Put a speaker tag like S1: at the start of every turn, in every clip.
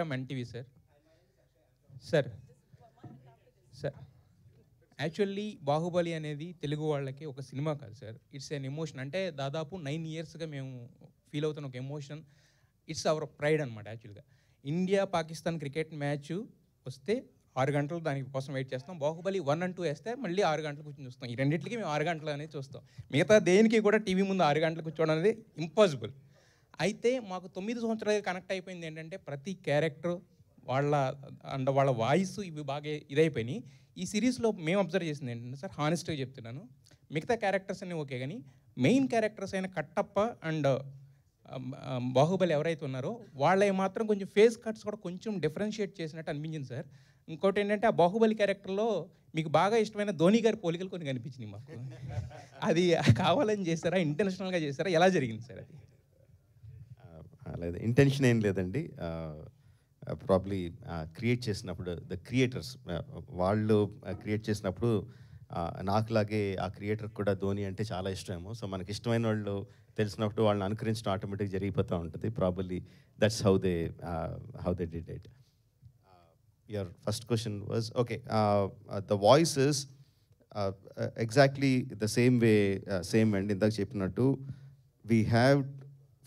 S1: From NTV sir. Sir sir actually Baahubali అనేది తెలుగు వాళ్ళకి ఒక సినిమా కాదు సార్, ఇట్స్ ఎన్ ఎమోషన్. అంటే దాదాపు 9 yearsగా మేము ఫీల్ అవుతున్న ఒక ఎమోషన్. ఇట్స్ అవర్ ప్రైడ్ అనమాట. యాక్చువల్గా ఇండియా పాకిస్తాన్ క్రికెట్ మ్యాచ్ వస్తే 6 గంటలు దాని కోసం వెయిట్ చేస్తాం. బాహుబలి 1 and 2 వేస్తే మళ్ళీ 6 గంటలు కూర్చొని చూస్తాం. ఈ రెండింటికి మేము 6 గంటలు అనేది చూస్తాం. మిగతా దేనికి కూడా టీవీ ముందు 6 గంటలు కూర్చోవడం అనేది ఇంపాసిబుల్. అయితే మాకు 9 సంవత్సరాలుగా కనెక్ట్ అయిపోయింది ఏంటంటే ప్రతి క్యారెక్టర్ వాళ్ళ వాయిస్ ఇవి బాగా ఇదైపోయినాయి. ఈ సిరీస్లో మేము అబ్జర్వ్ చేసింది ఏంటంటే సార్, హానెస్ట్గా చెప్తున్నాను, మిగతా క్యారెక్టర్స్ అన్నీ ఓకే, కానీ మెయిన్ క్యారెక్టర్స్ అయిన కట్టప్ప అండ్ బాహుబలి ఎవరైతే ఉన్నారో వాళ్ళవి మాత్రం కొంచెం ఫేస్ కట్స్ కూడా కొంచెం డిఫరెన్షియేట్ చేసినట్టు అనిపించింది సార్. ఇంకోటి ఏంటంటే ఆ బాహుబలి క్యారెక్టర్లో మీకు బాగా ఇష్టమైన ధోని గారి పోలికలు కొన్ని కనిపించినాయి మాకు. అది కావాలని చేశారా, ఇంటెన్షనల్గా చేశారా, ఎలా జరిగింది సార్ అది?
S2: లేదు, ఇంటెన్షన్ ఏం లేదండి. ప్రాబ్లీ క్రియేట్ చేసినప్పుడు ద క్రియేటర్స్ వాళ్ళు క్రియేట్ చేసినప్పుడు నాకులాగే ఆ క్రియేటర్కి కూడా ధోని అంటే చాలా ఇష్టమేమో. సో మనకి ఇష్టమైన వాళ్ళు తెలిసినప్పుడు వాళ్ళని అనుకరించడం ఆటోమేటిక్గా జరిగిపోతూ ఉంటుంది. Probably that's how they did it. Your first question was, okay, the voice is exactly the same way, same and indak cheppinattu, we have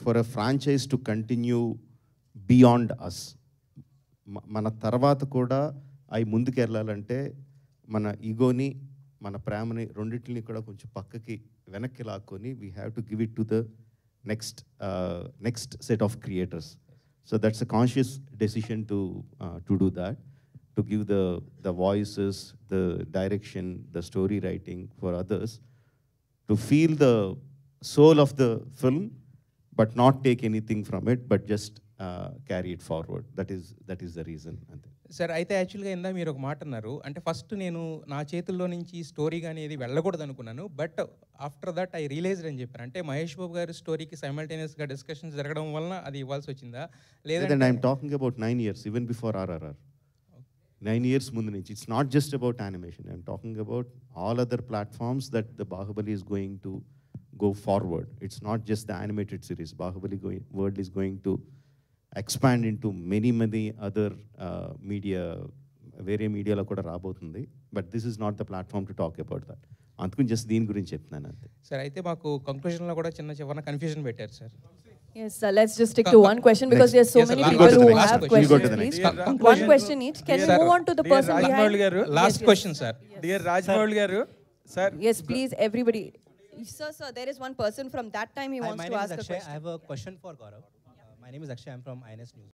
S2: for a franchise to continue beyond us. మన తర్వాత కూడా అవి ముందుకు వెళ్ళాలంటే మన ఈగోని, మన ప్రేమని రెండింటిని కూడా కొంచెం పక్కకి వెనక్కి లాక్కొని we have to give it to the next set of creators. So that's a conscious decision to do that, to give the voices, the direction, the story writing for others, to feel the soul of the film, but not take anything from it, but just carry it forward. That is the reason.
S1: Sir అయితే యాక్చువల్గా ఇందా మీరు ఒక మాట అన్నారు, అంటే first నేను నా చేతుల్లో నుంచి స్టోరీ కానీ ఏది వెళ్ళకూడదు అనుకున్నాను, but after that I realised అని చెప్పారు. అంటే మహేష్ బాబు గారి స్టోరీకి సైమల్టేనియస్గా డిస్కషన్స్ జరగడం వలన అది ఇవ్వాల్సి వచ్చిందా?
S2: లేదంటే I'm talking about 9 years, even before RRR. 9 years ముందు నుంచి. It's not just about animation. I'm talking about all other platforms that the Bahubali is going to go forward. It's not just the animated series. Bahubali world is going to expand into many other media, వేరే మీడియాలో కూడా రాబోతుంది. But this is not the platform to talk about that. అందుకని just దీని గురించి చెప్తున్నాను అంతే.
S1: Sir అయితే మాకు కంక్లూజన్లో కూడా చిన్న కన్ఫ్యూజన్ పెట్టారు sir.
S3: Yes, sir. Let's just stick to one question because there's so many people who have questions. Please, one question each. Can we move on to the person behind?
S1: Last question, sir.
S4: Dear Rajmouli garu, sir.
S3: Yes, please, everybody. Sir, there is one person from that time he wants to ask a question.
S5: I have a question for Gaurav. My name is Akshay. I'm from INS News.